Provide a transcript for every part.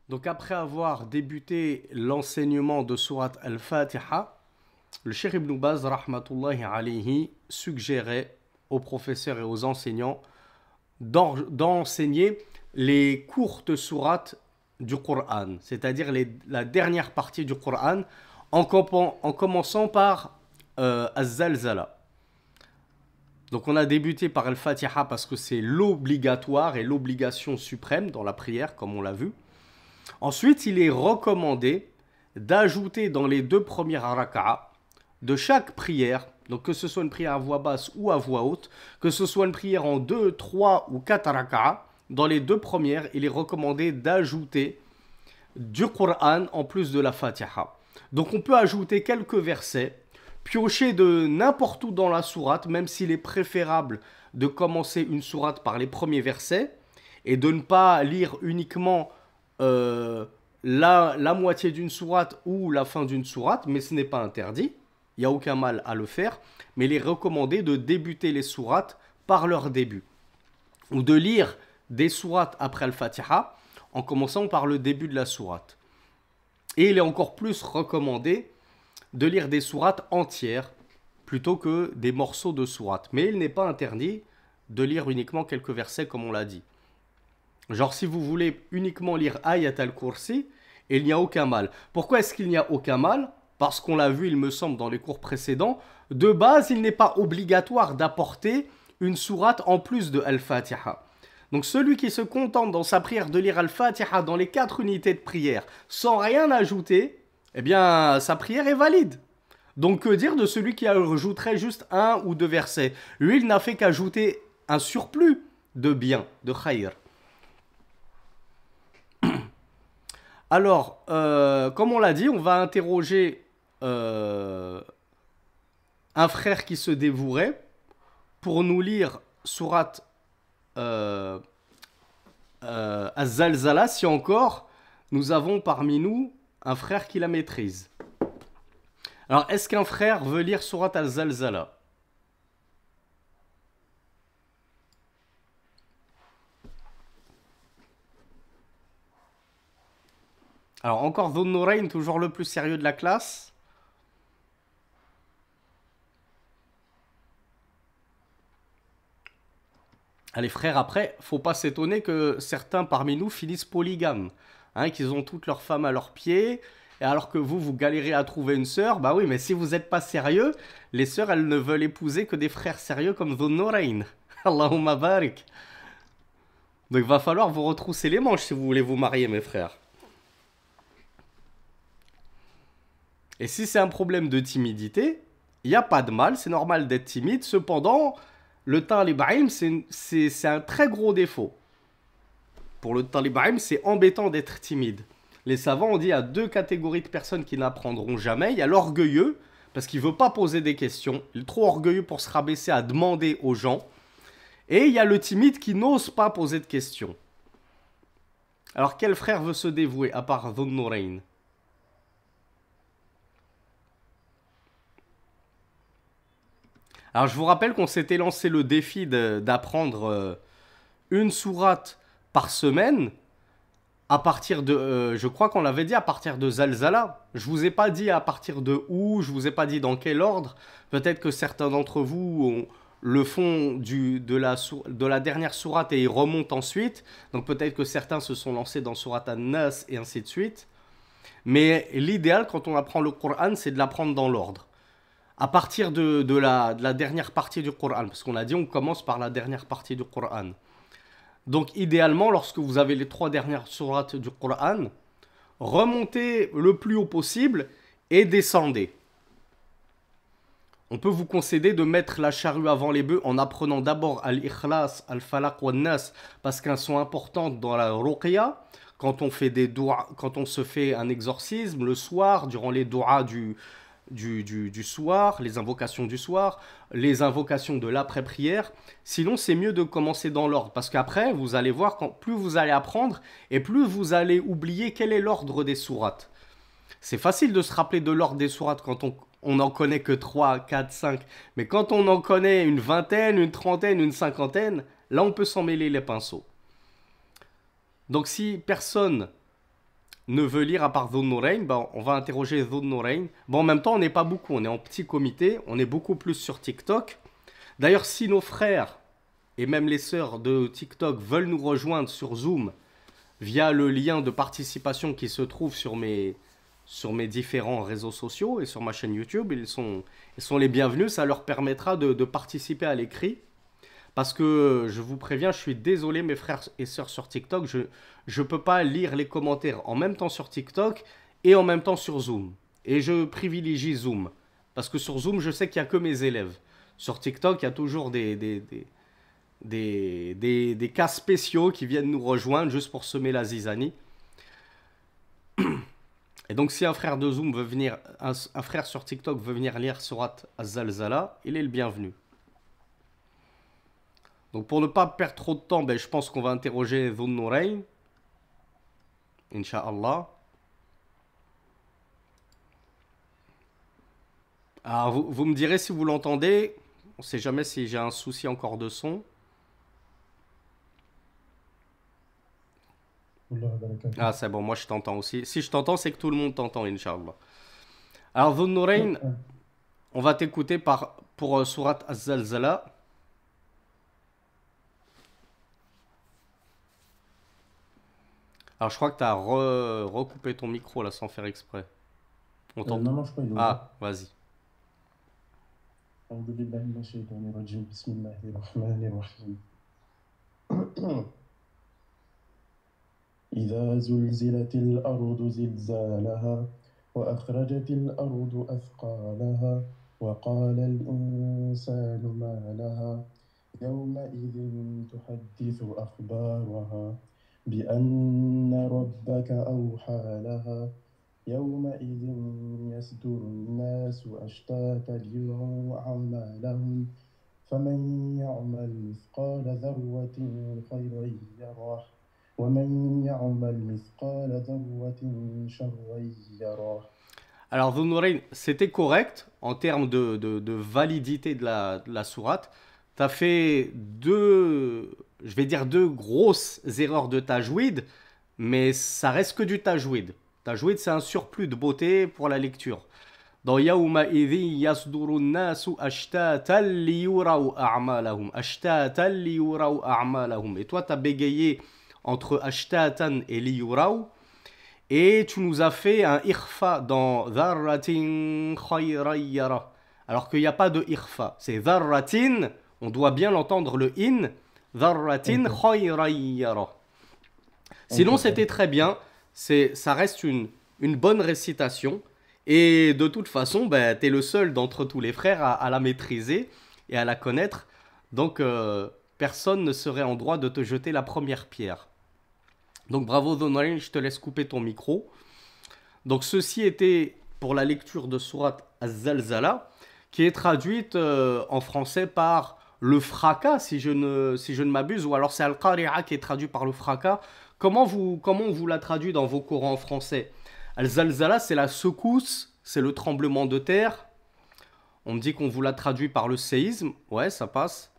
Donc après avoir débuté l'enseignement de Surat Al-Fatiha, le Cheikh Ibn Baz, rahmatullahi alayhi, suggérait aux professeurs et aux enseignants d'enseigner les courtes sourates du Coran, c'est-à-dire la dernière partie du Coran, en commençant par Az-Zalzala. Donc on a débuté par Al-Fatiha parce que c'est l'obligatoire et l'obligation suprême dans la prière, comme on l'a vu. Ensuite, il est recommandé d'ajouter dans les deux premières raka'ah de chaque prière, donc que ce soit une prière à voix basse ou à voix haute, que ce soit une prière en 2, 3 ou 4 raka'ah, dans les deux premières, il est recommandé d'ajouter du Coran en plus de la Fatiha. Donc on peut ajouter quelques versets, piocher de n'importe où dans la sourate, même s'il est préférable de commencer une sourate par les premiers versets et de ne pas lire uniquement la moitié d'une sourate ou la fin d'une sourate, mais ce n'est pas interdit. Il n'y a aucun mal à le faire, mais il est recommandé de débuter les sourates par leur début, ou de lire des sourates après le Fatiha en commençant par le début de la sourate. Et il est encore plus recommandé de lire des sourates entières plutôt que des morceaux de sourates. Mais il n'est pas interdit de lire uniquement quelques versets comme on l'a dit. Genre si vous voulez uniquement lire Ayat al-Kursi, il n'y a aucun mal. Pourquoi est-ce qu'il n'y a aucun mal? Parce qu'on l'a vu, il me semble, dans les cours précédents, de base, il n'est pas obligatoire d'apporter une sourate en plus de Al-Fatiha. Donc celui qui se contente dans sa prière de lire Al-Fatiha dans les 4 unités de prière sans rien ajouter, eh bien sa prière est valide. Donc que dire de celui qui ajouterait juste un ou deux versets? Lui, il n'a fait qu'ajouter un surplus de bien, de khayr. Alors, comme on l'a dit, on va interroger un frère qui se dévouerait pour nous lire surat euh, Az-Zalzala, si encore nous avons parmi nous un frère qui la maîtrise. Alors, est-ce qu'un frère veut lire surat Az-Zalzala? Alors, encore Dhun Nurayn, toujours le plus sérieux de la classe. Allez frères, après, faut pas s'étonner que certains parmi nous finissent polygames, hein, qu'ils ont toutes leurs femmes à leurs pieds, et alors que vous galérez à trouver une sœur, bah oui, mais si vous n'êtes pas sérieux, les sœurs, elles ne veulent épouser que des frères sérieux comme Dhun Nurayn. Allahumma barik. Donc il va falloir vous retrousser les manches si vous voulez vous marier, mes frères. Et si c'est un problème de timidité, il n'y a pas de mal, c'est normal d'être timide, cependant, le talib ilm, c'est un très gros défaut. Pour le talib ilm, c'est embêtant d'être timide. Les savants ont dit qu'il y a deux catégories de personnes qui n'apprendront jamais. Il y a l'orgueilleux, parce qu'il ne veut pas poser des questions. Il est trop orgueilleux pour se rabaisser à demander aux gens. Et il y a le timide qui n'ose pas poser de questions. Alors quel frère veut se dévouer, à part Dhun Nurayn? Alors je vous rappelle qu'on s'était lancé le défi d'apprendre une sourate par semaine à partir de, je crois qu'on l'avait dit à partir de Zalzala. Je vous ai pas dit à partir de où, je vous ai pas dit dans quel ordre. Peut-être que certains d'entre vous le font de la dernière sourate et ils remontent ensuite. Donc peut-être que certains se sont lancés dans sourate An-Nas et ainsi de suite. Mais l'idéal quand on apprend le Coran, c'est de l'apprendre dans l'ordre. À partir de la dernière partie du Coran, parce qu'on a dit on commence par la dernière partie du Coran. Donc idéalement, lorsque vous avez les 3 dernières sourates du Coran, remontez le plus haut possible et descendez. On peut vous concéder de mettre la charrue avant les bœufs en apprenant d'abord Al-Ikhlas, Al-Falaq wa Nas, parce qu'elles sont importantes dans la Ruqya. Quand on fait des doigts, quand on se fait un exorcisme le soir, durant les doigts du soir, les invocations du soir, les invocations de l'après-prière. Sinon, c'est mieux de commencer dans l'ordre. Parce qu'après, vous allez voir, plus vous allez apprendre, et plus vous allez oublier quel est l'ordre des sourates. C'est facile de se rappeler de l'ordre des sourates quand on n'en connaît que 3, 4, 5. Mais quand on en connaît une vingtaine, une trentaine, une cinquantaine, là on peut s'en mêler les pinceaux. Donc si personne ne veut lire à part Dhun Nurayn, ben, on va interroger Dhun Nurayn. Bon, en même temps, on n'est pas beaucoup, on est en petit comité, on est beaucoup plus sur TikTok. D'ailleurs, si nos frères et même les sœurs de TikTok veulent nous rejoindre sur Zoom via le lien de participation qui se trouve sur mes différents réseaux sociaux et sur ma chaîne YouTube, ils sont les bienvenus, ça leur permettra de participer à l'écrit. Parce que je vous préviens, je suis désolé mes frères et sœurs sur TikTok, je ne peux pas lire les commentaires en même temps sur TikTok et en même temps sur Zoom. Et je privilégie Zoom. Parce que sur Zoom, je sais qu'il n'y a que mes élèves. Sur TikTok, il y a toujours des cas spéciaux qui viennent nous rejoindre juste pour semer la zizanie. Et donc si un frère de Zoom veut venir, un frère sur TikTok veut venir lire Surat Az-Zalzala, il est le bienvenu. Donc pour ne pas perdre trop de temps, ben, je pense qu'on va interroger Dhun Nurayn. Inch'Allah. Alors vous me direz si vous l'entendez. On ne sait jamais si j'ai un souci encore de son. Ah c'est bon, moi je t'entends aussi. Si je t'entends, c'est que tout le monde t'entend, Inch'Allah. Alors Dhun Nurayn, on va t'écouter pour Surat Az-Zalzala. Alors je crois que tu as recoupé ton micro là sans faire exprès. On t'entend. Non, je crois qu'il est ouvert. Ah, vas-y. أعوذ بالله من الشيطان الرجيم بسم الله الرحمن الرحيم إذا زلزلت الأرض زلزالها وأخرجت الأرض أثقالها وقال الإنسان ما لها يومئذ تحدث أخبارها بأن ربك أوحى لها يومئذ يصدر الناس أشتاتا ليروا أعمالهم فمن يعمل مثقال ذرة خيرا يره ومن يعمل مثقال ذرة شرا يره. Alors, Dhun Nurayn, c'était correct en termes de validité de la sourate. Tu as fait je vais dire deux grosses erreurs de tajwid, mais ça reste que du tajwid. Tajwid, c'est un surplus de beauté pour la lecture. Dans Yawma idhi yasduru nasu ashtatan liyuraw a'malahum. Ashtatan liyuraw a'malahum. Et toi, tu as bégayé entre ashtatan et liyuraw. Et tu nous as fait un irfa dans dharratin khayrayyara. Alors qu'il n'y a pas de irfa. C'est dharratin, on doit bien l'entendre le in. Dharratin Ok, khayrayyara. ok, Sinon, c'était très bien. Ça reste une bonne récitation. Et de toute façon, ben, tu es le seul d'entre tous les frères à la maîtriser et à la connaître. Donc, personne ne serait en droit de te jeter la première pierre. Donc, bravo Donorin, je te laisse couper ton micro. Donc, ceci était pour la lecture de Surat Az-Zalzala, qui est traduite en français par le fracas, si je ne m'abuse, ou alors c'est Al-Qari'a qui est traduit par le fracas. Comment on vous l'a traduit dans vos Corans en français? Al-Zalzala, c'est la secousse, c'est le tremblement de terre. On me dit qu'on vous l'a traduit par le séisme. Ouais, ça passe.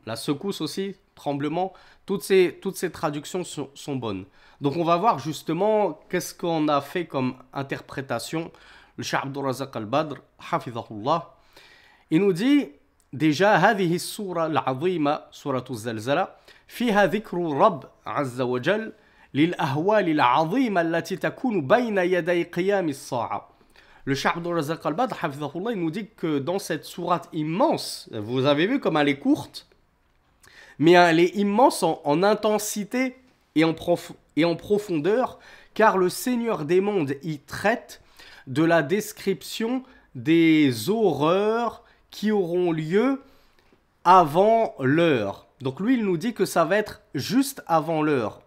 La secousse aussi, tremblement. Toutes ces traductions sont bonnes. Donc on va voir justement qu'est-ce qu'on a fait comme interprétation. Le Cheikh Abdurrazaq al-Badr, hafidhahullah, il nous dit déjà هذه السورة العظيمة سورة الزلزلة فيها ذكر الرب عز وجل للأهوال العظيمة التي تكون بين يدي قيام الساعة. Le Cheikh Abdurrazaq al-Badr, hafidhahullah, il nous dit que dans cette sourate immense, vous avez vu comme elle est courte, mais elle est immense en intensité et en profondeur, car le Seigneur des mondes y traite de la description des horreurs qui auront lieu avant l'heure. Donc lui, il nous dit que ça va être juste avant l'heure.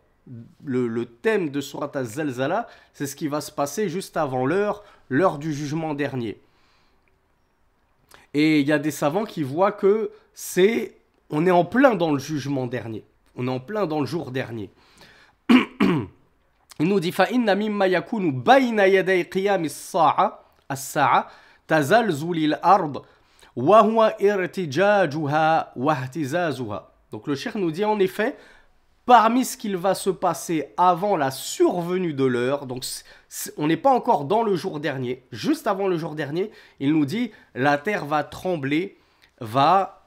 Le thème de Surat Az-Zalzala, c'est ce qui va se passer juste avant l'heure du jugement dernier. Et il y a des savants qui voient que on est en plein dans le jugement dernier. On est en plein dans le jour dernier. Il nous dit فَإِنَّ مِمَّا يَكُونُ بَيْنَ يَدَيْ قِيَامِ السَّاعَةِ تَزَلْزُلِ الْأَرْضِ وَهُوَ إِرْتِجَاجُهَا وَاهْتِزَازُهَا. Donc le cheikh nous dit en effet, parmi ce qu'il va se passer avant la survenue de l'heure, donc on n'est pas encore dans le jour dernier, juste avant le jour dernier, il nous dit la terre va trembler, va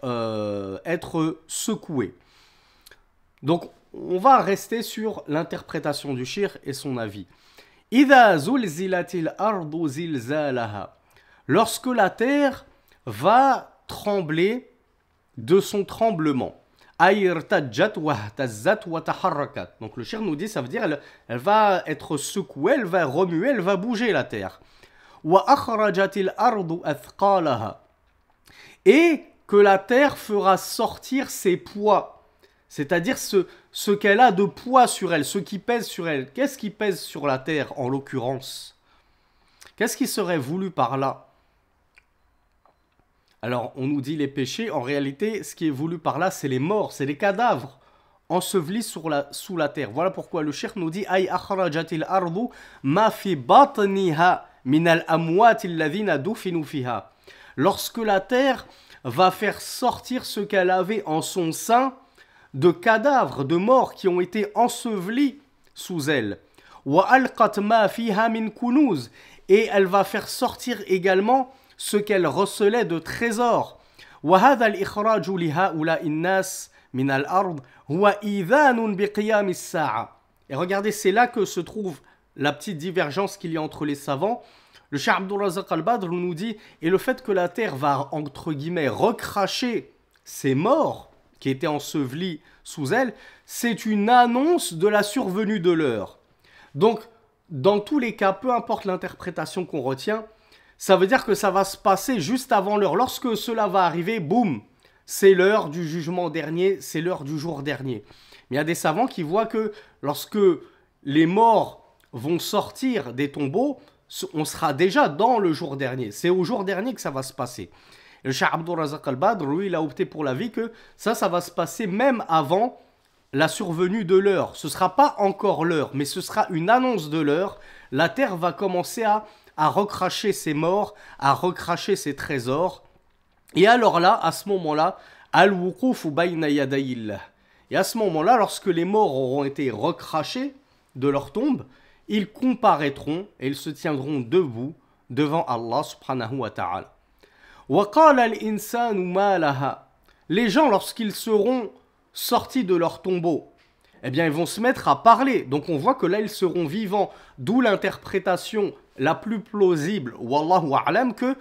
être secouée. Donc on va rester sur l'interprétation du shir et son avis. إِذَا زُلْزِلَتِ الْأَرْضُ زِلْزَالَهَا. Lorsque la terre va trembler de son tremblement. أَيْرْتَجَّتْ وَاهْتَزَّتْ وَتَحَرَّكَتْ. Donc le shir nous dit, ça veut dire elle va être secouée, elle va remuer, elle va bouger la terre. وَأَخْرَجَتِ الْأَرْضُ أَثْقَالَهَا. Et que la terre fera sortir ses poids. C'est-à-dire ce qu'elle a de poids sur elle, ce qui pèse sur elle. Qu'est-ce qui pèse sur la terre en l'occurrence? Qu'est-ce qui serait voulu par là? Alors on nous dit les péchés, en réalité ce qui est voulu par là c'est les morts, c'est les cadavres ensevelis sous la terre. Voilà pourquoi le cheikh nous dit Ay akhrajatil ardu ma fi batniha min al amwat alladhina dufinu fiha. Lorsque la terre va faire sortir ce qu'elle avait en son sein de cadavres, de morts qui ont été ensevelis sous elle. Et elle va faire sortir également ce qu'elle recelait de trésors. Et regardez, c'est là que se trouve la petite divergence qu'il y a entre les savants. Le Cheikh Abdul Razak al-Badr nous dit, et le fait que la terre va, entre guillemets, recracher ses morts, qui était enseveli sous elle, c'est une annonce de la survenue de l'heure. Donc, dans tous les cas, peu importe l'interprétation qu'on retient, ça veut dire que ça va se passer juste avant l'heure. Lorsque cela va arriver, boum, c'est l'heure du jugement dernier, c'est l'heure du jour dernier. Mais il y a des savants qui voient que lorsque les morts vont sortir des tombeaux, on sera déjà dans le jour dernier. C'est au jour dernier que ça va se passer. Le Cheikh Abdul Razak al-Badr, lui, il a opté pour l'avis que ça va se passer même avant la survenue de l'heure. Ce ne sera pas encore l'heure, mais ce sera une annonce de l'heure. La terre va commencer à recracher ses morts, à recracher ses trésors. Et alors là, à ce moment-là, al-wuqufu bayna yadayillah. Et à ce moment-là, lorsque les morts auront été recrachés de leur tombe, ils comparaîtront et ils se tiendront debout devant Allah subhanahu wa ta'ala. Les gens, lorsqu'ils seront sortis de leur tombeau, eh bien, ils vont se mettre à parler. Donc, on voit que là, ils seront vivants. D'où l'interprétation la plus plausible, wallahu a'lam, que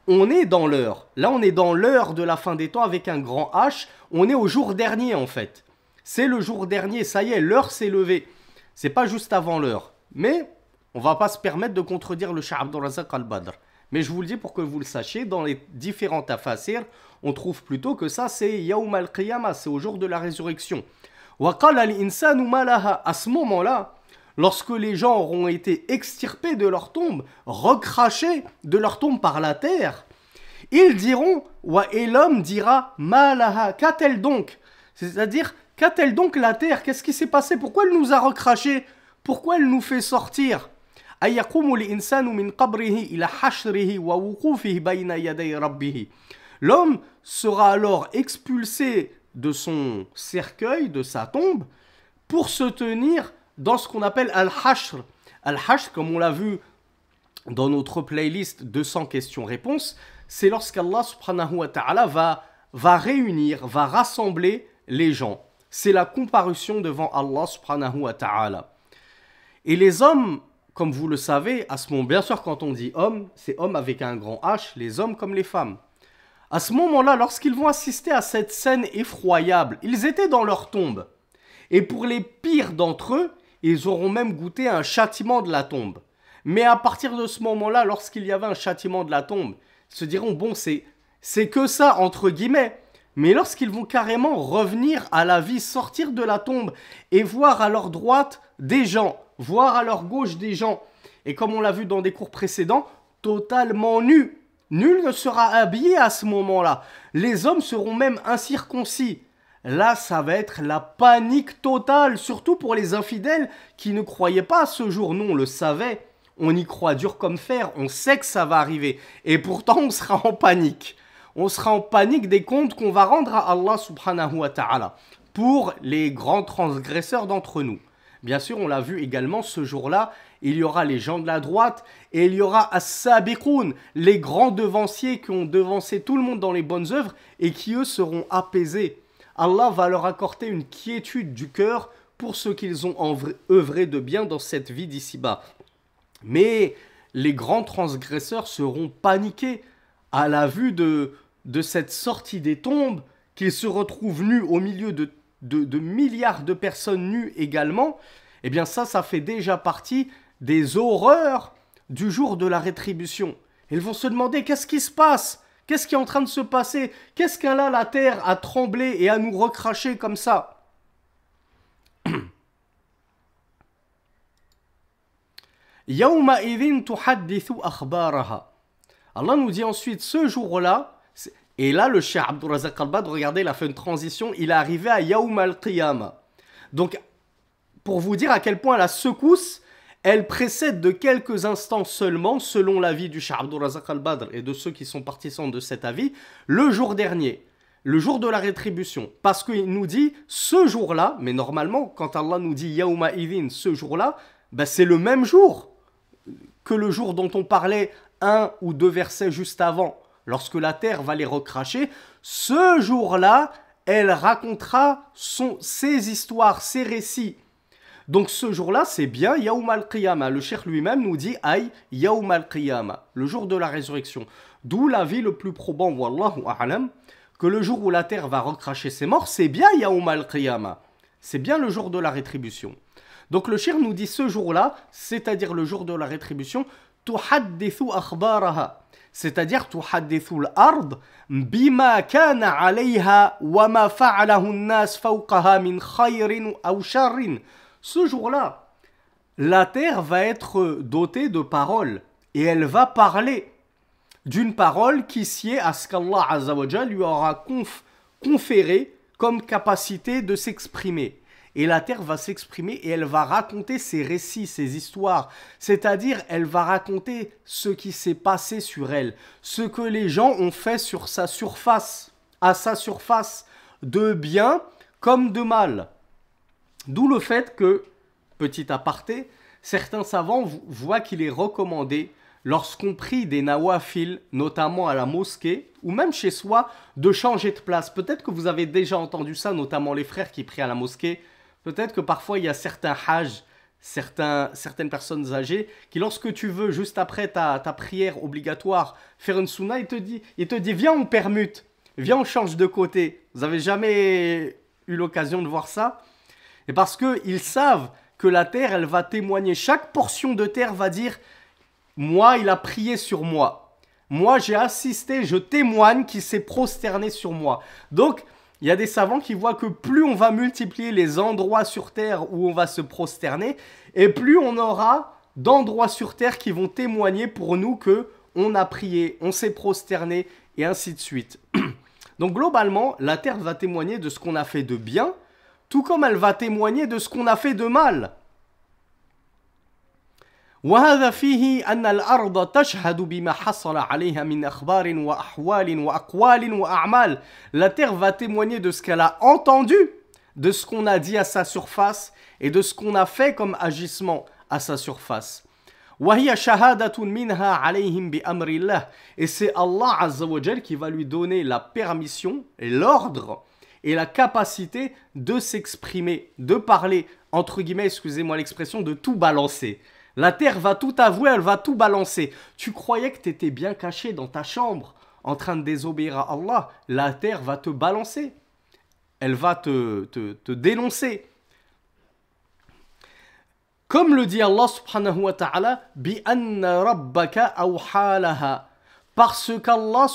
on est dans l'heure. Là, on est dans l'heure de la fin des temps avec un grand H. On est au jour dernier, en fait. C'est le jour dernier. Ça y est, l'heure s'est levée. C'est pas juste avant l'heure. Mais on va pas se permettre de contredire le Cheikh Abdul Razak al-Badr. Mais je vous le dis pour que vous le sachiez, dans les différents tafasirs, on trouve plutôt que ça c'est Yawm al-Qiyamah, c'est au jour de la résurrection. À ce moment-là, lorsque les gens auront été extirpés de leur tombe, recrachés de leur tombe par la terre, ils diront, et l'homme dira, Malaha, qu'a-t-elle donc? C'est-à-dire, qu'a-t-elle donc la terre? Qu'est-ce qui s'est passé? Pourquoi elle nous a recrachés? Pourquoi elle nous fait sortir? L'homme sera alors expulsé de son cercueil, de sa tombe, pour se tenir dans ce qu'on appelle Al-Hashr. Al-Hashr, comme on l'a vu dans notre playlist 200 questions-réponses, c'est lorsqu'Allah subhanahu wa ta'ala va réunir, va rassembler les gens. C'est la comparution devant Allah subhanahu wa ta'ala. Et les hommes, comme vous le savez, à ce moment, bien sûr quand on dit homme, c'est homme avec un grand H, les hommes comme les femmes. À ce moment-là, lorsqu'ils vont assister à cette scène effroyable, ils étaient dans leur tombe. Et pour les pires d'entre eux, ils auront même goûté un châtiment de la tombe. Mais à partir de ce moment-là, lorsqu'il y avait un châtiment de la tombe, ils se diront, bon, c'est que ça, entre guillemets. Mais lorsqu'ils vont carrément revenir à la vie, sortir de la tombe et voir à leur droite des gens, voir à leur gauche des gens, et comme on l'a vu dans des cours précédents, totalement nus. Nul ne sera habillé à ce moment-là. Les hommes seront même incirconcis. Là, ça va être la panique totale, surtout pour les infidèles qui ne croyaient pas à ce jour. Nous, on le savait, on y croit dur comme fer, on sait que ça va arriver. Et pourtant, on sera en panique. On sera en panique des comptes qu'on va rendre à Allah subhanahu wa ta'ala. pour les grands transgresseurs d'entre nous. Bien sûr, on l'a vu également, ce jour-là, il y aura les gens de la droite et il y aura as-sabiqoun, les grands devanciers qui ont devancé tout le monde dans les bonnes œuvres et qui, eux, seront apaisés. Allah va leur accorder une quiétude du cœur pour ce qu'ils ont œuvré de bien dans cette vie d'ici-bas. Mais les grands transgresseurs seront paniqués à la vue de cette sortie des tombes, qu'ils se retrouvent nus au milieu de milliards de personnes nues également. Eh bien ça fait déjà partie des horreurs du jour de la rétribution. Ils vont se demander qu'est-ce qui se passe? Qu'est-ce qui est en train de se passer? Qu'est-ce qu'un là, la terre a tremblé et a nous recraché comme ça? Yawma'idhin tuhaddithu akhbaraha. Allah nous dit ensuite ce jour-là, et là le Cheikh Abdul Razak Al-Badr, regardez, il a fait une transition, il est arrivé à Yawm al-Qiyamah. Donc, pour vous dire à quel point la secousse, elle précède de quelques instants seulement, selon l'avis du Cheikh Abdul Razak Al-Badr et de ceux qui sont partisans de cet avis, le jour dernier, le jour de la rétribution. Parce qu'il nous dit ce jour-là, mais normalement, quand Allah nous dit Yawma idhin, ce jour-là, ben c'est le même jour que le jour dont on parlait un ou deux versets juste avant, lorsque la terre va les recracher. Ce jour-là, elle racontera ses histoires, ses récits. Donc ce jour-là, c'est bien Yawm al-Qiyamah. Le cheikh lui-même nous dit Aïe Yawm al-Qiyamah, le jour de la résurrection. D'où l'avis le plus probant, wallahu a'lam, que le jour où la terre va recracher ses morts, c'est bien Yawm al-Qiyamah. C'est bien le jour de la rétribution. Donc le cheikh nous dit ce jour-là, c'est-à-dire le jour de la rétribution, tuhaddithu akhbaraha. C'est-à-dire tuhaddithu al-ard bima kana alayha wa ma fa'alahu an-nas fawqaha min khayrin aw sharrin. Ce jour-là, la terre va être dotée de paroles et elle va parler d'une parole qui sied à ce qu'Allah Azza wa Jal lui aura conféré comme capacité de s'exprimer. Et la terre va s'exprimer et elle va raconter ses récits, ses histoires. C'est-à-dire, elle va raconter ce qui s'est passé sur elle, ce que les gens ont fait sur sa surface, à sa surface, de bien comme de mal. D'où le fait que, petit aparté, certains savants voient qu'il est recommandé, lorsqu'on prie des nawafil, notamment à la mosquée, ou même chez soi, de changer de place. Peut-être que vous avez déjà entendu ça, notamment les frères qui prient à la mosquée. Peut-être que parfois il y a certains hajj, certaines personnes âgées, qui lorsque tu veux, juste après ta prière obligatoire, faire une sunna, il te dit viens on permute, viens on change de côté. Vous avez jamais eu l'occasion de voir ça? Et parce qu'ils savent que la terre, elle va témoigner. Chaque portion de terre va dire moi, il a prié sur moi. Moi, j'ai assisté, je témoigne qu'il s'est prosterné sur moi. Donc, il y a des savants qui voient que plus on va multiplier les endroits sur terre où on va se prosterner, et plus on aura d'endroits sur terre qui vont témoigner pour nous que on a prié, on s'est prosterné, et ainsi de suite. Donc, globalement, la terre va témoigner de ce qu'on a fait de bien, tout comme elle va témoigner de ce qu'on a fait de mal. وهذا فيه أن الأرض تشهد بما حصل عليها من أخبار وأحوال وأقوال وأعمال. La terre va témoigner de ce qu'elle a entendu, de ce qu'on a dit à sa surface et de ce qu'on a fait comme agissement à sa surface. وهي شهادة منها عليهم بأمر الله. Et c'est Allah Azza wa Jal qui va lui donner la permission et l'ordre et la capacité de s'exprimer, de parler, entre guillemets, excusez-moi l'expression, de tout balancer. La terre va tout avouer, elle va tout balancer. Tu croyais que tu étais bien caché dans ta chambre, en train de désobéir à Allah. La terre va te balancer. Elle va te dénoncer. Comme le dit Allah subhanahu wa ta'ala, « Bi anna rabbaka awha laha » parce qu'Allah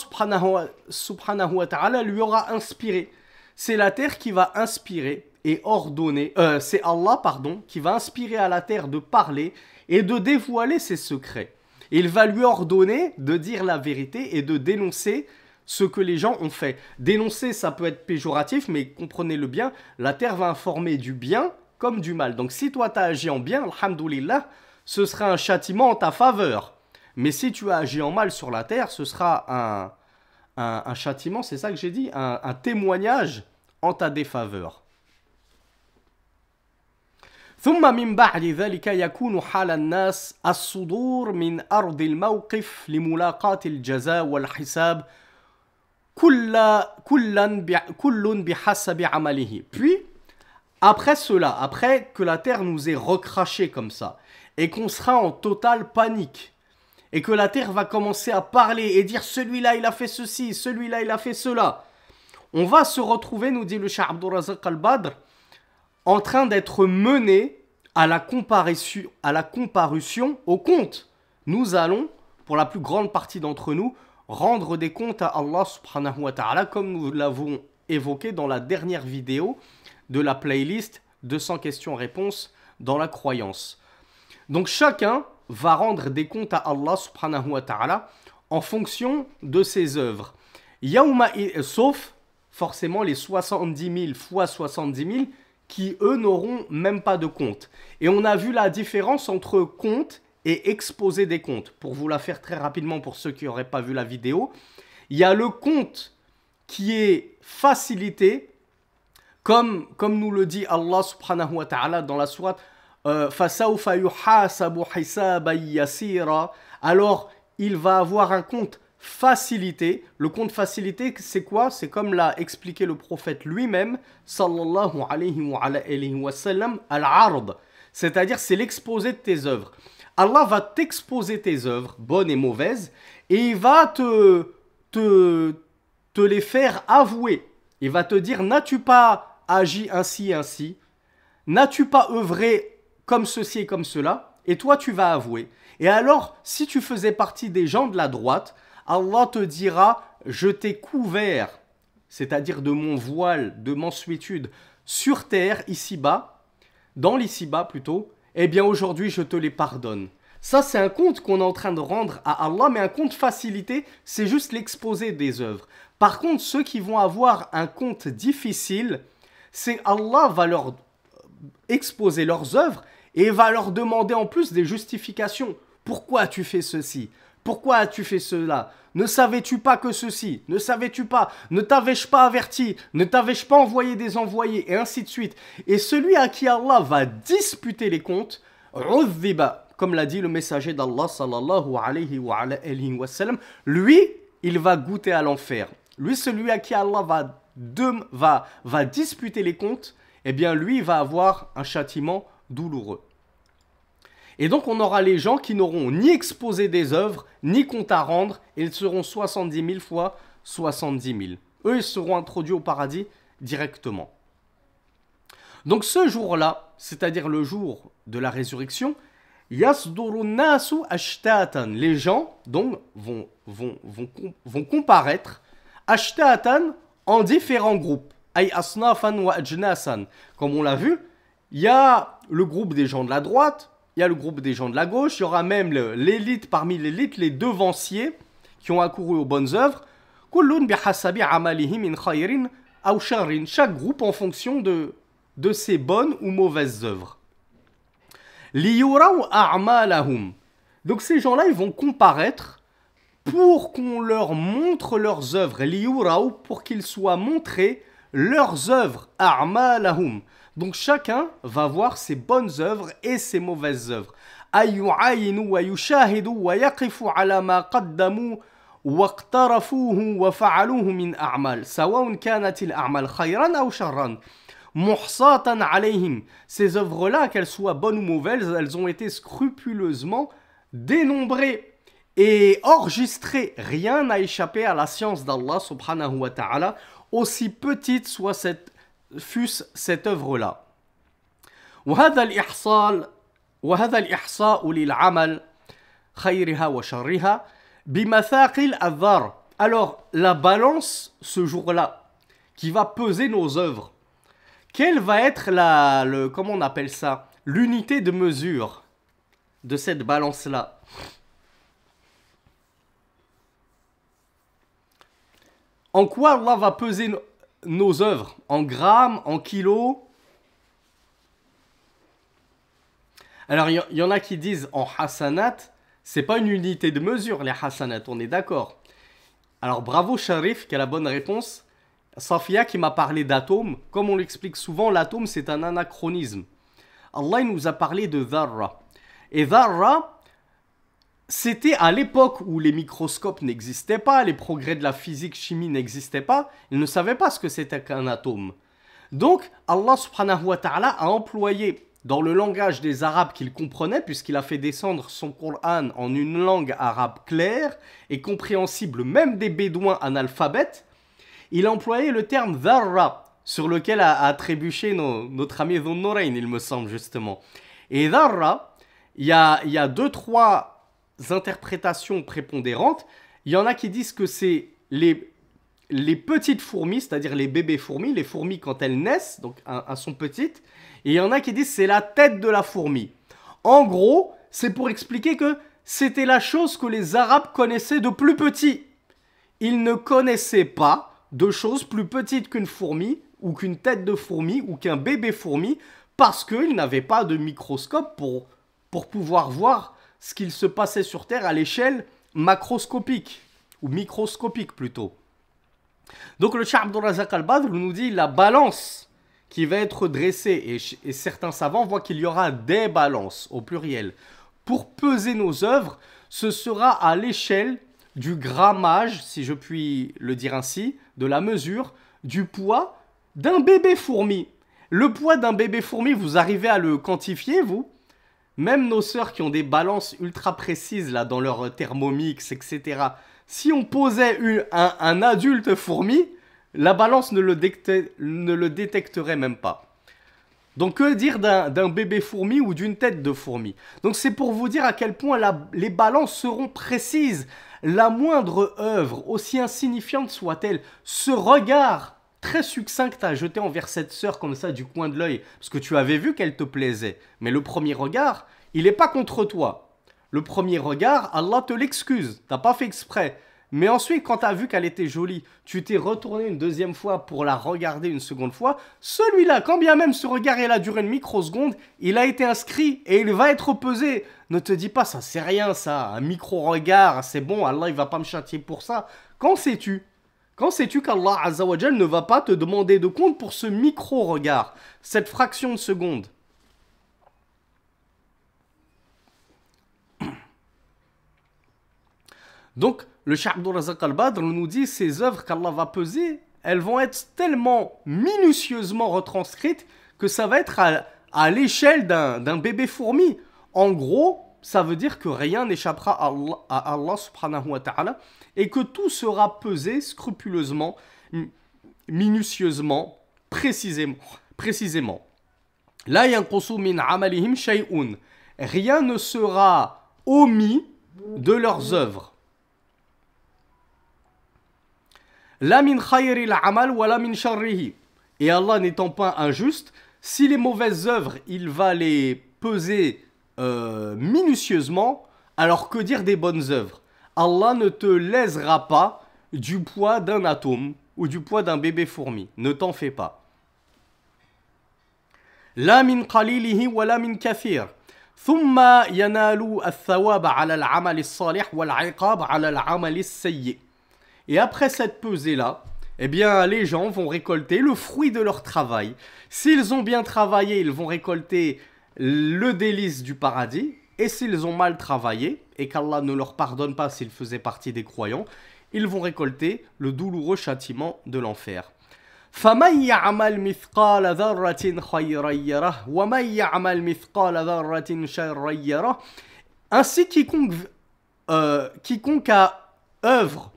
subhanahu wa ta'ala lui aura inspiré. C'est la terre qui va inspirer et ordonner, c'est Allah, pardon, qui va inspirer à la terre de parler et de dévoiler ses secrets. Il va lui ordonner de dire la vérité et de dénoncer ce que les gens ont fait. Dénoncer, ça peut être péjoratif, mais comprenez-le bien, la terre va informer du bien comme du mal. Donc si toi tu as agi en bien, alhamdoulilah, ce sera un châtiment en ta faveur. Mais si tu as agi en mal sur la terre, ce sera un châtiment, c'est ça que j'ai dit, un témoignage en ta défaveur. ثم من بعد ذلك يكون حال الناس الصدور من أرض الموقف لملاقاة الجزاء والحساب كل بحسب عمله. Puis, après cela, après que la terre nous ait recraché comme ça, et qu'on sera en totale panique, et que la terre va commencer à parler et dire celui-là il a fait ceci, celui-là il a fait cela, on va se retrouver, nous dit le Cheikh Abdurrazaq al-Badr, en train d'être mené à la comparution au compte. Nous allons, pour la plus grande partie d'entre nous, rendre des comptes à Allah subhanahu wa ta'ala, comme nous l'avons évoqué dans la dernière vidéo de la playlist 200 questions-réponses dans la croyance. Donc chacun va rendre des comptes à Allah subhanahu wa ta'ala en fonction de ses œuvres. Sauf forcément les 70 000 fois 70 000 qui eux n'auront même pas de compte. Et on a vu la différence entre compte et exposer des comptes. Pour vous la faire très rapidement pour ceux qui n'auraient pas vu la vidéo, il y a le compte qui est facilité, comme nous le dit Allah subhanahu wa ta'ala dans la sourate فَسَوْفَ يُحَاسَبُ حِسَابًا يَسِيرًا. Alors, il va avoir un compte facilité. Le compte facilité, c'est quoi? C'est comme l'a expliqué le prophète lui-même, sallallahu alayhi wa sallam, al-ard. C'est-à-dire, c'est l'exposé de tes œuvres. Allah va t'exposer tes œuvres, bonnes et mauvaises, et il va te les faire avouer. Il va te dire, n'as-tu pas agi ainsi et ainsi? N'as-tu pas œuvré comme ceci et comme cela? Et toi, tu vas avouer. Et alors, si tu faisais partie des gens de la droite, Allah te dira, je t'ai couvert, c'est-à-dire de mon voile, de mansuétude, sur terre, ici-bas, dans l'ici-bas plutôt, eh bien aujourd'hui, je te les pardonne. Ça, c'est un compte qu'on est en train de rendre à Allah, mais un compte facilité, c'est juste l'exposé des œuvres. Par contre, ceux qui vont avoir un compte difficile, c'est Allah va leur exposer leurs œuvres et va leur demander en plus des justifications. Pourquoi tu fais ceci? Pourquoi as-tu fait cela? Ne savais-tu pas que ceci? Ne savais-tu pas? Ne t'avais-je pas averti? Ne t'avais-je pas envoyé des envoyés? Et ainsi de suite. Et celui à qui Allah va disputer les comptes, comme l'a dit le messager d'Allah sallallahu alayhi wa sallam, lui, il va goûter à l'enfer. Lui, celui à qui Allah va disputer les comptes, eh bien lui, il va avoir un châtiment douloureux. Et donc, on aura les gens qui n'auront ni exposé des œuvres, ni compte à rendre, et ils seront 70 000 fois 70 000. Eux, ils seront introduits au paradis directement. Donc, ce jour-là, c'est-à-dire le jour de la résurrection, yasduru nasu ashtatan. Les gens donc, vont comparaître ashtatan en différents groupes. Ay asnafan wa ajnasan. Comme on l'a vu, il y a le groupe des gens de la droite, il y a le groupe des gens de la gauche, il y aura même l'élite parmi l'élite, les devanciers qui ont accouru aux bonnes œuvres. Kullun bihasabi amalihi min khayrin aw sharrin. Chaque groupe en fonction de ses bonnes ou mauvaises œuvres. Liyuraw a'malahum. Donc ces gens-là, ils vont comparaître pour qu'on leur montre leurs œuvres. Liyuraw, pour qu'ils soient montrés leurs œuvres. A'malahum. Donc chacun va voir ses bonnes œuvres et ses mauvaises œuvres. Ayu'ayinu wa yushahidu wa yaqifu ala ma qaddamu wa iqtarafuhu wa fa'aluhu min a'mal. Sawa'un kanatil a'mal khayran aw sharran. Muhsatan alayhim. Ces œuvres-là, qu'elles soient bonnes ou mauvaises, elles ont été scrupuleusement dénombrées et enregistrées. Rien n'a échappé à la science d'Allah subhanahu wa ta'ala, aussi petite soit fût-ce cette œuvre-là. وهذا الإحصاء للعمل خيرها وشرها بمثاقل الذر. Alors, la balance, ce jour-là, qui va peser nos œuvres, quelle va être comment on appelle ça, l'unité de mesure de cette balance-là? En quoi Allah va peser nos œuvres? En grammes, en kilos? Alors, il y en a qui disent en hasanat, c'est pas une unité de mesure, les hasanat, on est d'accord. Alors, bravo Sharif, qui a la bonne réponse. Safia qui m'a parlé d'atome, comme on l'explique souvent, l'atome c'est un anachronisme. Allah il nous a parlé de dharra. Et dharra, c'était à l'époque où les microscopes n'existaient pas, les progrès de la physique, chimie n'existaient pas, ils ne savaient pas ce que c'était qu'un atome. Donc, Allah subhanahu wa ta'ala a employé dans le langage des Arabes qu'ils comprenaient, puisqu'il a fait descendre son Coran en une langue arabe claire et compréhensible même des bédouins analphabètes, il a employé le terme dharra, sur lequel a trébuché notre ami Dhun Nurayn, il me semble justement. Et dharra, il y a deux, trois interprétations prépondérantes. Il y en a qui disent que c'est les petites fourmis, c'est-à-dire les bébés fourmis, les fourmis quand elles naissent, donc elles sont petites. Et il y en a qui disent que c'est la tête de la fourmi. En gros, c'est pour expliquer que c'était la chose que les Arabes connaissaient de plus petit. Ils ne connaissaient pas de choses plus petites qu'une fourmi, ou qu'une tête de fourmi, ou qu'un bébé fourmi, parce qu'ils n'avaient pas de microscope pour pouvoir voir ce qu'il se passait sur Terre à l'échelle macroscopique, ou microscopique plutôt. Donc le Cheikh Abdul Razak Al-Badr nous dit la balance qui va être dressée, et certains savants voient qu'il y aura des balances, au pluriel, pour peser nos œuvres, ce sera à l'échelle du grammage, si je puis le dire ainsi, de la mesure du poids d'un bébé fourmi. Le poids d'un bébé fourmi, vous arrivez à le quantifier, vous? Même nos sœurs qui ont des balances ultra précises là dans leur Thermomix, etc. Si on posait un adulte fourmi, la balance ne le détecterait même pas. Donc que dire d'un bébé fourmi ou d'une tête de fourmi? Donc c'est pour vous dire à quel point les balances seront précises. La moindre œuvre, aussi insignifiante soit-elle, ce regard très succinct que tu as jeté envers cette sœur comme ça du coin de l'œil, parce que tu avais vu qu'elle te plaisait. Mais le premier regard, il n'est pas contre toi. Le premier regard, Allah te l'excuse, t'as pas fait exprès. Mais ensuite, quand tu as vu qu'elle était jolie, tu t'es retourné une deuxième fois pour la regarder une seconde fois. Celui-là, quand bien même ce regard il a duré une microseconde, il a été inscrit et il va être pesé. Ne te dis pas, ça c'est rien ça, un micro-regard, c'est bon, Allah il va pas me châtier pour ça. Quand sais-tu? Quand sais-tu qu'Allah Azza wa Jal ne va pas te demander de compte pour ce micro-regard, cette fraction de seconde? Donc, le Cheikh Abdul Razak Al-Badr nous dit ces œuvres qu'Allah va peser, elles vont être tellement minutieusement retranscrites que ça va être à l'échelle d'un bébé fourmi. En gros, ça veut dire que rien n'échappera à Allah subhanahu wa ta'ala et que tout sera pesé scrupuleusement, minutieusement, précisément. La yanqusu min amalihim shay'un. Rien ne sera omis de leurs œuvres. La min khayril amal wa la min sharrihi. Et Allah n'étant pas injuste, si les mauvaises œuvres, il va les peser minutieusement, alors que dire des bonnes œuvres? Allah ne te lésera pas du poids d'un atome ou du poids d'un bébé fourmi. Ne t'en fais pas. La min qalilihi wa la min kathir. ثم ينال الثواب على العمل الصالح والعقاب على العمل السيء. Et après cette pesée-là, eh bien, les gens vont récolter le fruit de leur travail. S'ils ont bien travaillé, ils vont récolter le délice du paradis. Et s'ils ont mal travaillé, et qu'Allah ne leur pardonne pas s'ils faisaient partie des croyants, ils vont récolter le douloureux châtiment de l'enfer. فَمَنْ يَعْمَلْ مِثْقَالَ ذَرَّةٍ خَيْرًا يَرَهُ وَمَنْ يَعْمَلْ مِثْقَالَ ذَرَّةٍ شَرًّا يَرَهُ. Ainsi quiconque a œuvre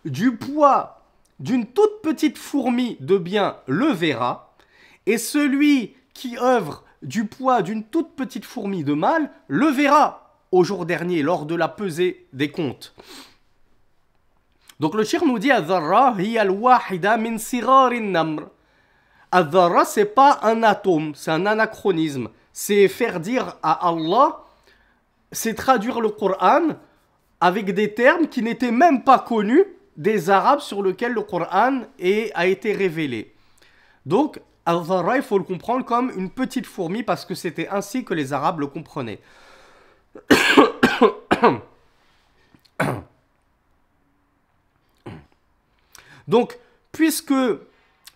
du poids d'une toute petite fourmi de bien le verra, et celui qui œuvre du poids d'une toute petite fourmi de mal le verra au jour dernier lors de la pesée des comptes. Donc le shir nous dit Ad-dharra hiya al-wahida min sighari an-namr. Ad-dharra c'est pas un atome, c'est un anachronisme. C'est faire dire à Allah, c'est traduire le Coran avec des termes qui n'étaient même pas connus des Arabes sur lesquels le Coran a été révélé. Donc, Al-Dharra, il faut le comprendre comme une petite fourmi parce que c'était ainsi que les Arabes le comprenaient. Donc, puisque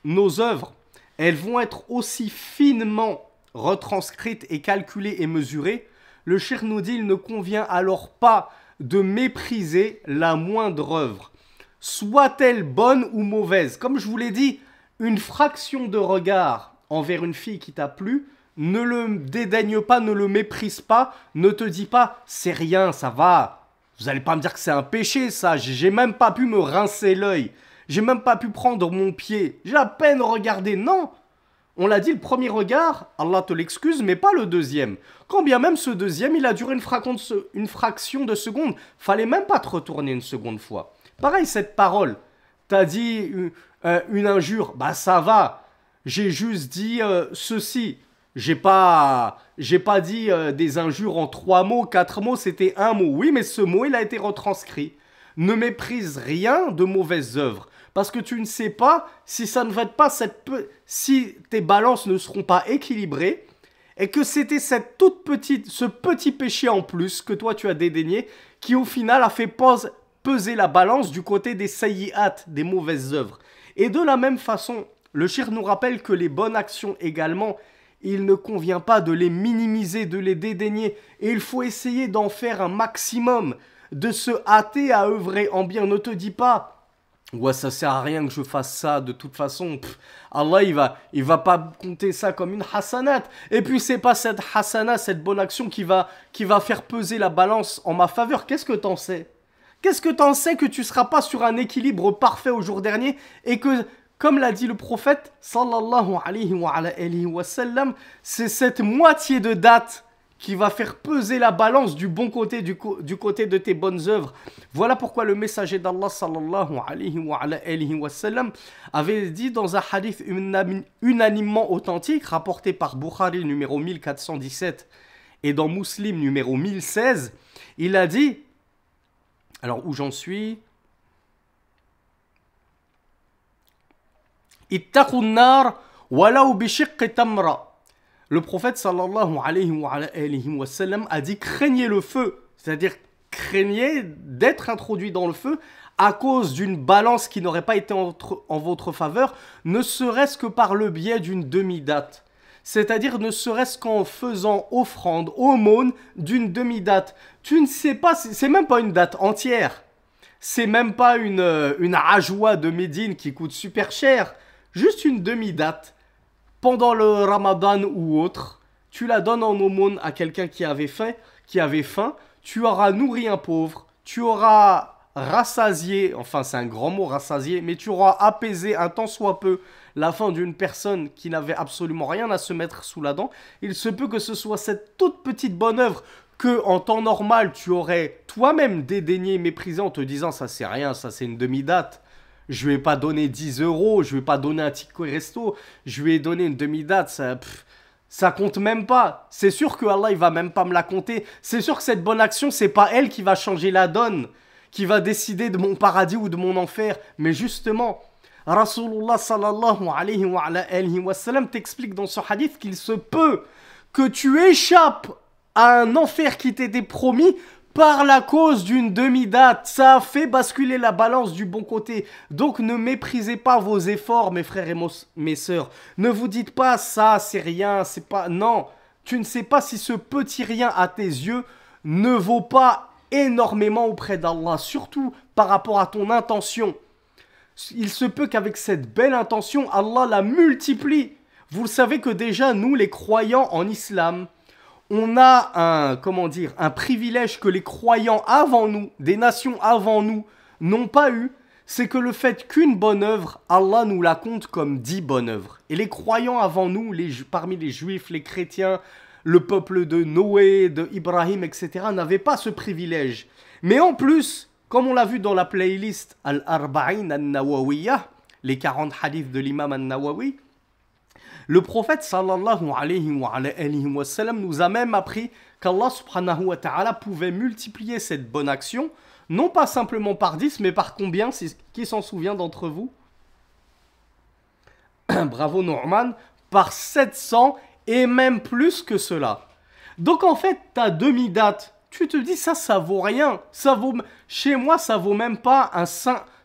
nos œuvres, elles vont être aussi finement retranscrite et calculée et mesurée, le cheikh nous dit il ne convient alors pas de mépriser la moindre œuvre, soit-elle bonne ou mauvaise. Comme je vous l'ai dit, une fraction de regard envers une fille qui t'a plu, ne le dédaigne pas, ne le méprise pas, ne te dis pas c'est rien, ça va. Vous n'allez pas me dire que c'est un péché ça, j'ai même pas pu me rincer l'œil, j'ai même pas pu prendre mon pied, j'ai à peine regardé, non. On l'a dit, le premier regard, Allah te l'excuse, mais pas le deuxième. Quand bien même ce deuxième, il a duré une fraction de seconde. Fallait même pas te retourner une seconde fois. Pareil, cette parole. T'as dit une injure, bah ça va. J'ai juste dit ceci. J'ai pas dit des injures en 3 mots, 4 mots, c'était un mot. Oui, mais ce mot, il a été retranscrit. Ne méprise rien de mauvaises œuvres. Parce que tu ne sais pas si ça ne va pas si tes balances ne seront pas équilibrées et que c'était ce petit péché en plus que toi tu as dédaigné qui au final a fait peser la balance du côté des sayyi'at, des mauvaises œuvres. Et de la même façon, le cheikh nous rappelle que les bonnes actions également, il ne convient pas de les minimiser, de les dédaigner et il faut essayer d'en faire un maximum, de se hâter à œuvrer en bien. Ne te dis pas ouais, ça sert à rien que je fasse ça, de toute façon, Allah il va pas compter ça comme une hasanat. Et puis c'est pas cette hasana, cette bonne action qui va faire peser la balance en ma faveur. Qu'est-ce que t'en sais? Qu'est-ce que t'en sais que tu seras pas sur un équilibre parfait au jour dernier et que, comme l'a dit le prophète, sallallahu alayhi wa sallam, c'est cette moitié de date qui va faire peser la balance du bon côté, du côté de tes bonnes œuvres. Voilà pourquoi le messager d'Allah sallallahu alayhi wa sallam avait dit dans un hadith unanimement authentique, rapporté par Bukhari numéro 1417 et dans Muslim numéro 1016, il a dit, alors où j'en suis, ittaqun nar walau bi shiqqi tamra. Le prophète sallallahu alayhi wa sallam a dit craignez le feu, c'est-à-dire craignez d'être introduit dans le feu à cause d'une balance qui n'aurait pas été en votre faveur, ne serait-ce que par le biais d'une demi-date. C'est-à-dire ne serait-ce qu'en faisant offrande, aumône d'une demi-date. Tu ne sais pas, c'est même pas une date entière. C'est même pas une ajoua de Médine qui coûte super cher. Juste une demi-date. Pendant le Ramadan ou autre, tu la donnes en aumône à quelqu'un qui avait faim, tu auras nourri un pauvre, tu auras rassasié, enfin c'est un grand mot rassasié, mais tu auras apaisé un tant soit peu la faim d'une personne qui n'avait absolument rien à se mettre sous la dent. Il se peut que ce soit cette toute petite bonne œuvre que en temps normal tu aurais toi-même dédaigné, méprisé en te disant ça c'est rien, ça c'est une demi-date. Je lui ai pas donné 10 euros, je lui ai pas donné un ticket resto, je lui ai donné une demi-date, ça compte même pas. C'est sûr que Allah il va même pas me la compter. C'est sûr que cette bonne action, c'est pas elle qui va changer la donne, qui va décider de mon paradis ou de mon enfer. Mais justement, Rasulullah sallallahu alayhi wa sallam t'explique dans ce hadith qu'il se peut que tu échappes à un enfer qui t'était promis par la cause d'une demi-date. Ça a fait basculer la balance du bon côté. Donc ne méprisez pas vos efforts, mes frères et mes sœurs. Ne vous dites pas ça, c'est rien, c'est pas... Non, tu ne sais pas si ce petit rien à tes yeux ne vaut pas énormément auprès d'Allah. Surtout par rapport à ton intention. Il se peut qu'avec cette belle intention, Allah la multiplie. Vous le savez que déjà, nous les croyants en islam, on a un privilège que les croyants avant nous, des nations avant nous, n'ont pas eu. C'est que le fait qu'une bonne œuvre, Allah nous la compte comme 10 bonnes œuvres. Et les croyants avant nous, parmi les juifs, les chrétiens, le peuple de Noé, de Ibrahim, etc., n'avaient pas ce privilège. Mais en plus, comme on l'a vu dans la playlist Al-Arba'in An-Nawawiyah, les 40 hadiths de l'imam An-Nawawi, le prophète sallallahu alayhi wa sallam nous a même appris qu'Allah subhanahu wa ta'ala pouvait multiplier cette bonne action, non pas simplement par 10, mais par combien? Qui s'en souvient d'entre vous? Bravo Norman, par 700 et même plus que cela. Donc en fait, ta demi-date, tu te dis ça vaut rien. Chez moi, ça vaut même pas un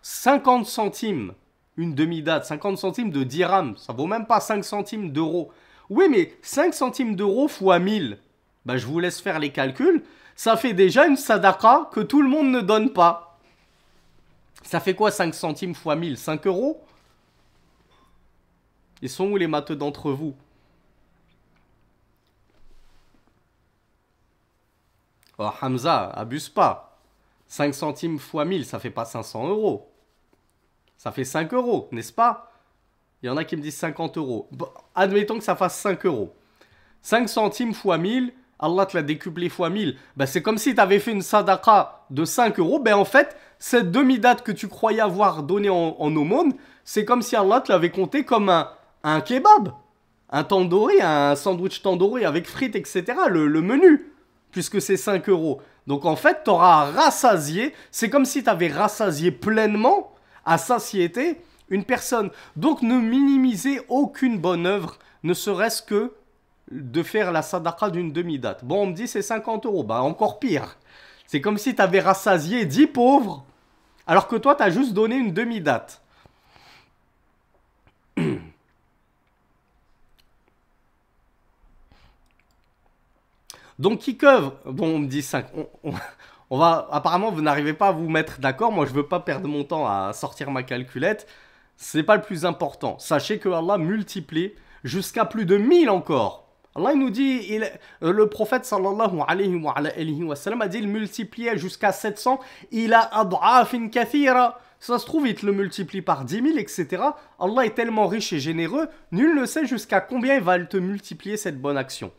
50 centimes. Une demi-date, 50 centimes de dirham, ça vaut même pas 5 centimes d'euros. Oui, mais 5 centimes d'euros fois 1000, bah, je vous laisse faire les calculs. Ça fait déjà une sadaqa que tout le monde ne donne pas. Ça fait quoi 5 centimes fois 1000? 5 euros? Ils sont où les matheux d'entre vous? Oh, Hamza, abuse pas. 5 centimes fois 1000, ça fait pas 500 euros. Ça fait 5 euros, n'est-ce pas? Il y en a qui me disent 50 euros. Bon, admettons que ça fasse 5 euros. 5 centimes fois 1000, Allah te l'a décuplé fois 1000. Ben, c'est comme si tu avais fait une sadaqa de 5 euros. Ben, en fait, cette demi-date que tu croyais avoir donnée en aumône, c'est comme si Allah te l'avait compté comme un kebab. Un tandoori, un sandwich tandoori avec frites, etc. Le menu, puisque c'est 5 euros. Donc en fait, tu auras rassasié. C'est comme si tu avais rassasié pleinement, à satiété, une personne. Donc ne minimisez aucune bonne œuvre, ne serait-ce que de faire la sadaqa d'une demi-date. Bon, on me dit c'est 50 euros. Bah, encore pire. C'est comme si tu avais rassasié 10 pauvres, alors que toi, tu as juste donné une demi-date. Donc, qui keuvre? Bon, on me dit 5. On va, apparemment, vous n'arrivez pas à vous mettre d'accord. Moi, je veux pas perdre mon temps à sortir ma calculette. C'est pas le plus important. Sachez que Allah multiplie jusqu'à plus de 1000 encore. Allah il nous dit, le prophète sallallahu alayhi wa sallam a dit, il multipliait jusqu'à 700. Il a ad'afin kathira. Ça se trouve, il te le multiplie par 10 000, etc. Allah est tellement riche et généreux, nul ne sait jusqu'à combien il va te multiplier cette bonne action.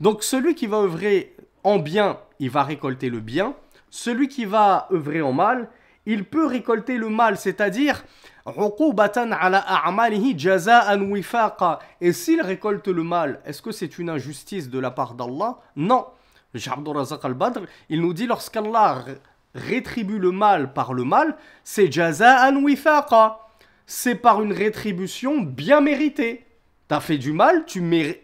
Donc celui qui va œuvrer en bien, il va récolter le bien. Celui qui va œuvrer en mal, il peut récolter le mal, c'est-à-dire et s'il récolte le mal, est-ce que c'est une injustice de la part d'Allah? Non. Cheikh Abdul Razak al-Badr, il nous dit lorsqu'Allah rétribue le mal par le mal, c'est jaza'an wifaqa. C'est par une rétribution bien méritée. T'as fait du mal,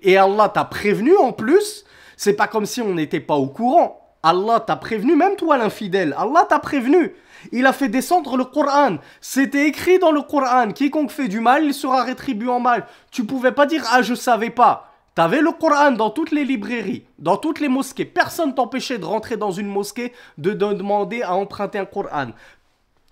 et Allah t'a prévenu en plus. C'est pas comme si on n'était pas au courant. Allah t'a prévenu, même toi l'infidèle. Allah t'a prévenu. Il a fait descendre le Coran. C'était écrit dans le Coran. Quiconque fait du mal, il sera rétribué en mal. Tu pouvais pas dire, ah, je savais pas. T'avais le Coran dans toutes les librairies, dans toutes les mosquées. Personne t'empêchait de rentrer dans une mosquée, de demander à emprunter un Coran.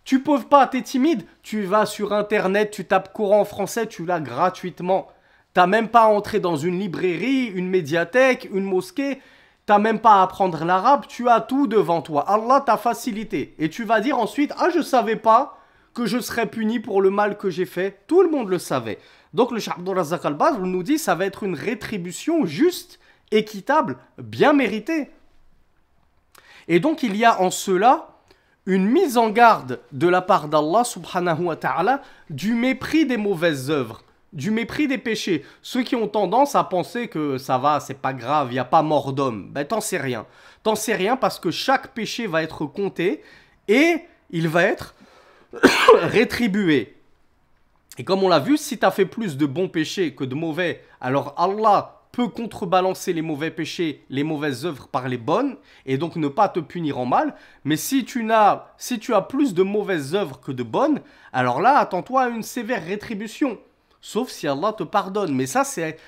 Tu peux pas, t'es timide, tu vas sur Internet, tu tapes Coran en français, tu l'as gratuitement. T'as même pas à entrer dans une librairie, une médiathèque, une mosquée. T'as même pas à apprendre l'arabe, tu as tout devant toi. Allah t'a facilité. Et tu vas dire ensuite, ah, je savais pas que je serais puni pour le mal que j'ai fait. Tout le monde le savait. Donc le Cheikh Abdul Razak al-Badr nous dit, ça va être une rétribution juste, équitable, bien méritée. Et donc il y a en cela une mise en garde de la part d'Allah subhanahu wa ta'ala du mépris des mauvaises œuvres. Du mépris des péchés. Ceux qui ont tendance à penser que ça va, c'est pas grave, il n'y a pas mort d'homme. Ben t'en sais rien. T'en sais rien parce que chaque péché va être compté et il va être rétribué. Et comme on l'a vu, si tu as fait plus de bons péchés que de mauvais, alors Allah peut contrebalancer les mauvais péchés, les mauvaises œuvres par les bonnes, et donc ne pas te punir en mal. Mais si tu as plus de mauvaises œuvres que de bonnes, alors là, attends-toi à une sévère rétribution. Sauf si Allah te pardonne. Mais ça, c'est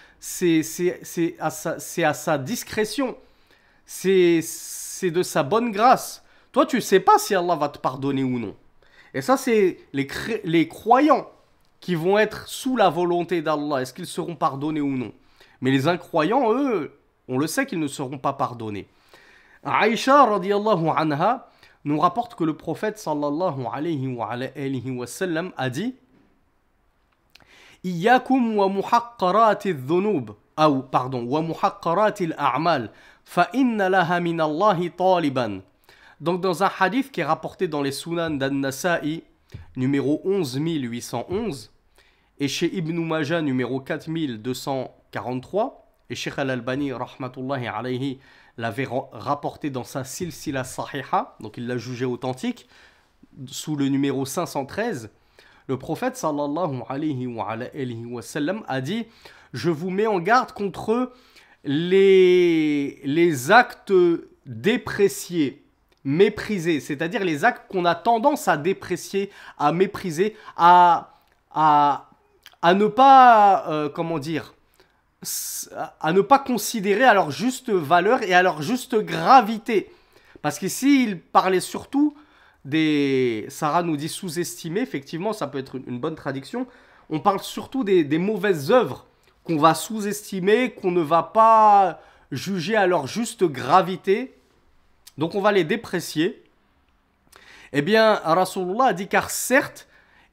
à sa discrétion. C'est de sa bonne grâce. Toi, tu ne sais pas si Allah va te pardonner ou non. Et ça, c'est les croyants qui vont être sous la volonté d'Allah. Est-ce qu'ils seront pardonnés ou non? Mais les incroyants, eux, on le sait qu'ils ne seront pas pardonnés. Aïcha, radiyallahu anha, nous rapporte que le prophète, sallallahu alayhi wa sallam, a dit إياكم ومحقرات الذنوب ومحقرات الأعمال فإن لها من الله طالبا. Donc dans un hadith qui est rapporté dans les Sunan d'An-Nasa'i numéro 11811 et chez Ibn Majah numéro 4243 et Cheikh Al-Albani rahmatullahi alayhi l'avait rapporté dans sa silsila sahiha, donc il l'a jugé authentique sous le numéro 513. Le prophète sallallahu alayhi wa sallam a dit « Je vous mets en garde contre les actes dépréciés, méprisés, c'est-à-dire les actes qu'on a tendance à déprécier, à mépriser, à ne pas, à ne pas considérer à leur juste valeur et à leur juste gravité. Parce qu'ici, il parlait surtout des... Sarah nous dit sous-estimer, effectivement, ça peut être une bonne traduction. On parle surtout des mauvaises œuvres qu'on va sous-estimer, qu'on ne va pas juger à leur juste gravité. Donc on va les déprécier. Eh bien, Rasulullah a dit car certes,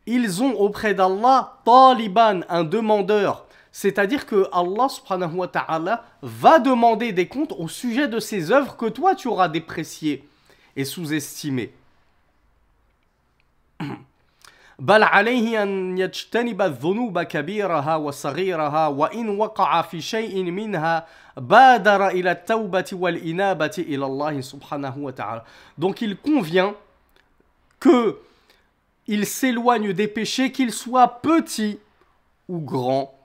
ils ont auprès d'Allah taliban, un demandeur. C'est-à-dire que Allah subhanahu wa ta'ala va demander des comptes au sujet de ces œuvres que toi tu auras dépréciées et sous-estimées. بل عليه أن يجتنب الذنوب كبيرها وصغيرها وإن وقع في شيء منها بادر إلى التوبة والإنابة إلى الله سبحانه وتعالى. Donc il convient que il s'éloigne des péchés, qu'ils soient petits ou grands,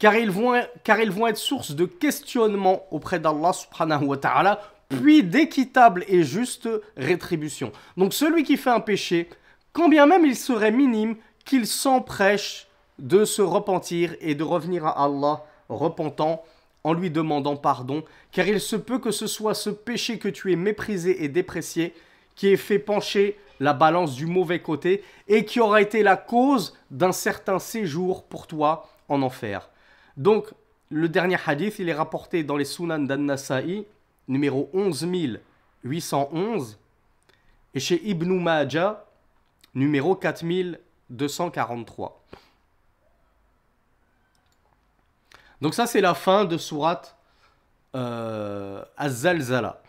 car ils vont être source de questionnement auprès d'Allah subhanahu wa ta'ala, puis d'équitable et juste rétribution. Donc celui qui fait un péché, quand bien même il serait minime, qu'il s'empresse de se repentir et de revenir à Allah repentant en lui demandant pardon, car il se peut que ce soit ce péché que tu aies méprisé et déprécié qui ait fait pencher la balance du mauvais côté et qui aura été la cause d'un certain séjour pour toi en enfer. Donc, le dernier hadith, il est rapporté dans les Sunan d'An-Nasa'i, numéro 11811, et chez Ibn Majah, numéro 4243. Donc ça, c'est la fin de sourate Az-Zalzala.